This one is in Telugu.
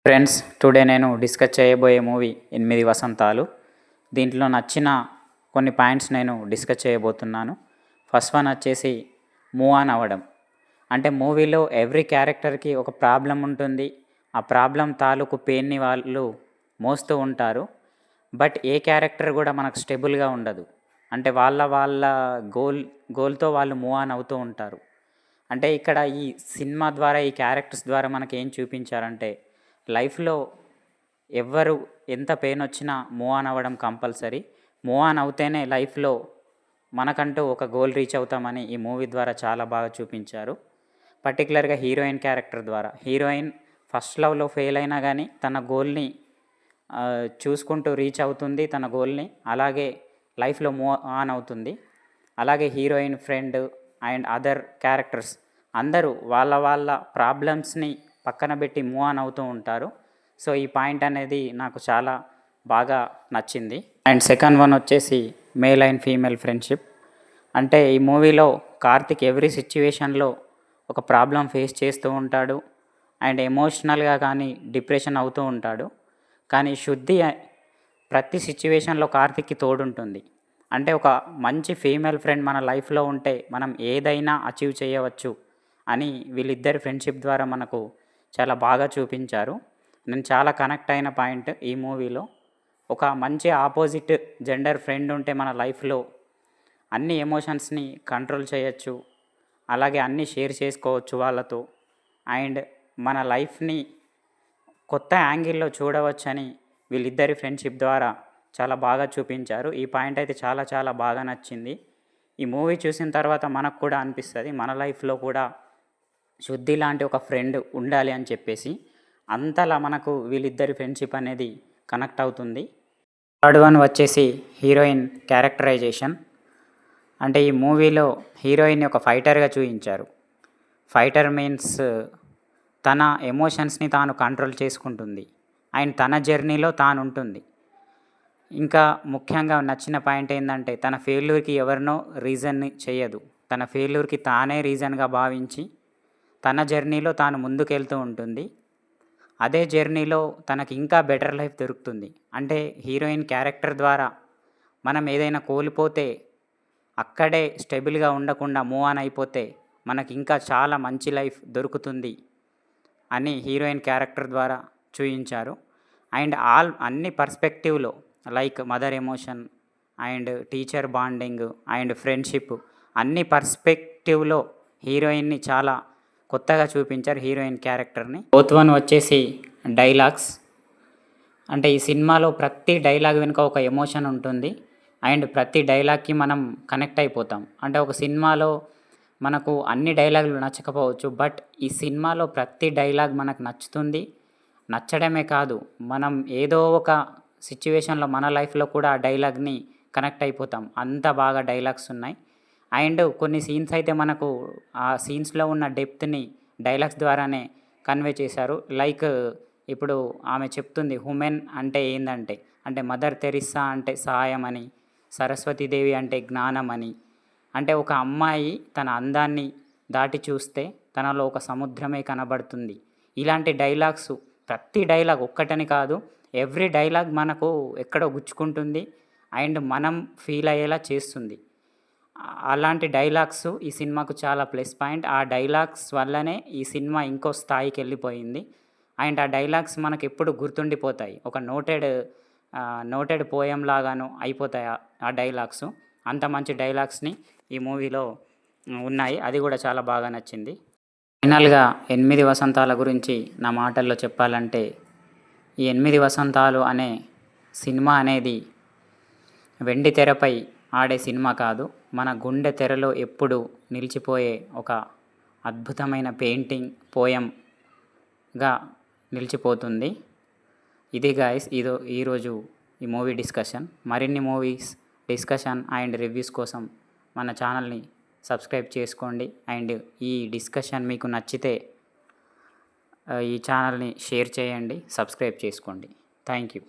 ఫ్రెండ్స్, టుడే నేను డిస్కస్ చేయబోయే మూవీ 8 వసంతాలు. దీంట్లో నచ్చిన కొన్ని పాయింట్స్ నేను డిస్కస్ చేయబోతున్నాను. ఫస్ట్ వన్ వచ్చేసి మూవ్ ఆన్ అవ్వడం. అంటే మూవీలో ఎవ్రీ క్యారెక్టర్కి ఒక ప్రాబ్లం ఉంటుంది. ఆ ప్రాబ్లం తాలూకు పెయిన్ని వాళ్ళు మోస్తూ ఉంటారు. బట్ ఏ క్యారెక్టర్ కూడా మనకు స్టెబుల్గా ఉండదు. అంటే వాళ్ళ గోల్తో వాళ్ళు మూవ్ ఆన్ అవుతూ ఉంటారు. అంటే ఇక్కడ ఈ సినిమా ద్వారా, ఈ క్యారెక్టర్స్ ద్వారా మనకి ఏం చూపించారంటే, లైఫ్లో ఎవ్వరు ఎంత పెయిన్ వచ్చినా మూవ్ ఆన్ అవ్వడం కంపల్సరీ. మూవ్ ఆన్ అవుతేనే లైఫ్లో మనకంటూ ఒక గోల్ రీచ్ అవుతామని ఈ మూవీ ద్వారా చాలా బాగా చూపించారు. పర్టికులర్గా హీరోయిన్ క్యారెక్టర్ ద్వారా, హీరోయిన్ ఫస్ట్ లవ్లో ఫెయిల్ అయినా కానీ తన గోల్ని చూసుకుంటూ రీచ్ అవుతుంది. తన గోల్ని అలాగే లైఫ్లో మూవ్ ఆన్ అవుతుంది. అలాగే heroine friend and other characters అందరూ వాళ్ళ ప్రాబ్లమ్స్ని పక్కన పెట్టి మూవ్ ఆన్ అవుతూ ఉంటారు. సో ఈ పాయింట్ అనేది నాకు చాలా బాగా నచ్చింది. అండ్ సెకండ్ వన్ వచ్చేసి మేల్ అండ్ ఫీమేల్ ఫ్రెండ్షిప్. అంటే ఈ మూవీలో కార్తిక్ ఎవ్రీ సిచ్యువేషన్లో ఒక ప్రాబ్లం ఫేస్ చేస్తూ ఉంటాడు. అండ్ ఎమోషనల్గా కానీ డిప్రెషన్ అవుతూ ఉంటాడు. కానీ శుద్ధి ప్రతి సిచ్యువేషన్లో కార్తిక్కి తోడుంటుంది. అంటే ఒక మంచి ఫీమేల్ ఫ్రెండ్ మన లైఫ్లో ఉంటే మనం ఏదైనా అచీవ్ చేయవచ్చు అని వీళ్ళిద్దరి ఫ్రెండ్షిప్ ద్వారా మనకు చాలా బాగా చూపించారు. నేను చాలా కనెక్ట్ అయిన పాయింట్ ఈ మూవీలో. ఒక మంచి ఆపోజిట్ జెండర్ ఫ్రెండ్ ఉంటే మన లైఫ్లో అన్ని ఎమోషన్స్ని కంట్రోల్ చేయొచ్చు, అలాగే అన్నీ షేర్ చేసుకోవచ్చు వాళ్ళతో. అండ్ మన లైఫ్ని కొత్త యాంగిల్లో చూడవచ్చని వీళ్ళిద్దరి ఫ్రెండ్షిప్ ద్వారా చాలా బాగా చూపించారు. ఈ పాయింట్ అయితే చాలా చాలా బాగా నచ్చింది. ఈ మూవీ చూసిన తర్వాత మనకు కూడా అనిపిస్తుంది మన లైఫ్లో కూడా శుద్ధి లాంటి ఒక ఫ్రెండ్ ఉండాలి అని చెప్పేసి. అంతలా మనకు వీళ్ళిద్దరి ఫ్రెండ్షిప్ అనేది కనెక్ట్ అవుతుంది. థర్డ్ వన్ వచ్చేసి హీరోయిన్ క్యారెక్టరైజేషన్. అంటే ఈ మూవీలో హీరోయిన్ ఒక ఫైటర్గా చూపించారు. ఫైటర్ మీన్స్ తన ఎమోషన్స్ని తాను కంట్రోల్ చేసుకుంటుంది అండ్ తన జర్నీలో తాను ఉంటుంది. ఇంకా ముఖ్యంగా నచ్చిన పాయింట్ ఏంటంటే, తన ఫెయిల్యూర్కి ఎవరినో రీజన్ని చేయదు. తన ఫెయిల్యూర్కి తానే రీజన్గా భావించి తన జర్నీలో తాను ముందుకెళ్తూ ఉంటుంది. అదే జర్నీలో తనకి ఇంకా బెటర్ లైఫ్ దొరుకుతుంది. అంటే హీరోయిన్ క్యారెక్టర్ ద్వారా మనం ఏదైనా కోల్పోతే అక్కడే స్టెబుల్గా ఉండకుండా మూవ్ ఆన్ అయిపోతే మనకి ఇంకా చాలా మంచి లైఫ్ దొరుకుతుంది అని హీరోయిన్ క్యారెక్టర్ ద్వారా చూపించారు. అండ్ అన్ని పర్స్పెక్టివ్లో, like mother emotion and teacher bonding and friendship, అన్ని పర్స్పెక్టివ్లో హీరోయిన్ని చాలా కొత్తగా చూపించారు హీరోయిన్ క్యారెక్టర్ని. ఫోర్త్ వన్ వచ్చేసి డైలాగ్స్. అంటే ఈ సినిమాలో ప్రతి డైలాగ్ వెనుక ఒక ఎమోషన్ ఉంటుంది అండ్ ప్రతి డైలాగ్కి మనం కనెక్ట్ అయిపోతాం. అంటే ఒక సినిమాలో మనకు అన్ని డైలాగులు నచ్చకపోవచ్చు, బట్ ఈ సినిమాలో ప్రతి డైలాగ్ మనకు నచ్చుతుంది. నచ్చడమే కాదు, మనం ఏదో ఒక సిచ్యువేషన్లో మన లైఫ్లో కూడా ఆ డైలాగ్ని కనెక్ట్ అయిపోతాం. అంత బాగా డైలాగ్స్ ఉన్నాయి. అండ్ కొన్ని సీన్స్ అయితే మనకు ఆ సీన్స్లో ఉన్న డెప్త్ని డైలాగ్స్ ద్వారానే కన్వే చేశారు. లైక్ ఇప్పుడు ఆమె చెప్తుంది హ్యూమెన్ అంటే ఏందంటే, అంటే మదర్ తెరిస్సా అంటే సహాయం అని, సరస్వతీదేవి అంటే జ్ఞానం అని. అంటే ఒక అమ్మాయి తన అందాన్ని దాటి చూస్తే తనలో ఒక సముద్రమే కనబడుతుంది. ఇలాంటి డైలాగ్స్ ప్రతి డైలాగ్ ఒక్కటని కాదు, ఎవ్రీ డైలాగ్ మనకు ఎక్కడో గుచ్చుకుంటుంది అండ్ మనం ఫీల్ అయ్యేలా చేస్తుంది. అలాంటి డైలాగ్స్ ఈ సినిమాకు చాలా ప్లస్ పాయింట్. ఆ డైలాగ్స్ వల్లనే ఈ సినిమా ఇంకో స్థాయికి వెళ్ళిపోయింది. అండ్ ఆ డైలాగ్స్ మనకు ఎప్పుడు గుర్తుండిపోతాయి. ఒక నోటెడ్ పోయం లాగాను అయిపోతాయి ఆ డైలాగ్స్. అంత మంచి డైలాగ్స్ని ఈ మూవీలో ఉన్నాయి. అది కూడా చాలా బాగా నచ్చింది. ఫైనల్గా 8 వసంతాల గురించి నా మాటల్లో చెప్పాలంటే, ఈ 8 వసంతాలు అనే సినిమా అనేది వెండి తెరపై ఆడే సినిమా కాదు, మన గుండె తెరలో ఎప్పుడు నిలిచిపోయే ఒక అద్భుతమైన పెయింటింగ్, పోయంగా నిలిచిపోతుంది. ఇది గాయస్ ఈరోజు ఈ మూవీ డిస్కషన్. మరిన్ని మూవీస్ డిస్కషన్ అండ్ రివ్యూస్ కోసం మన ఛానల్ని సబ్స్క్రైబ్ చేసుకోండి. అండ్ ఈ డిస్కషన్ మీకు నచ్చితే ఈ ఛానల్ని షేర్ చేయండి, సబ్స్క్రైబ్ చేసుకోండి. Thank you.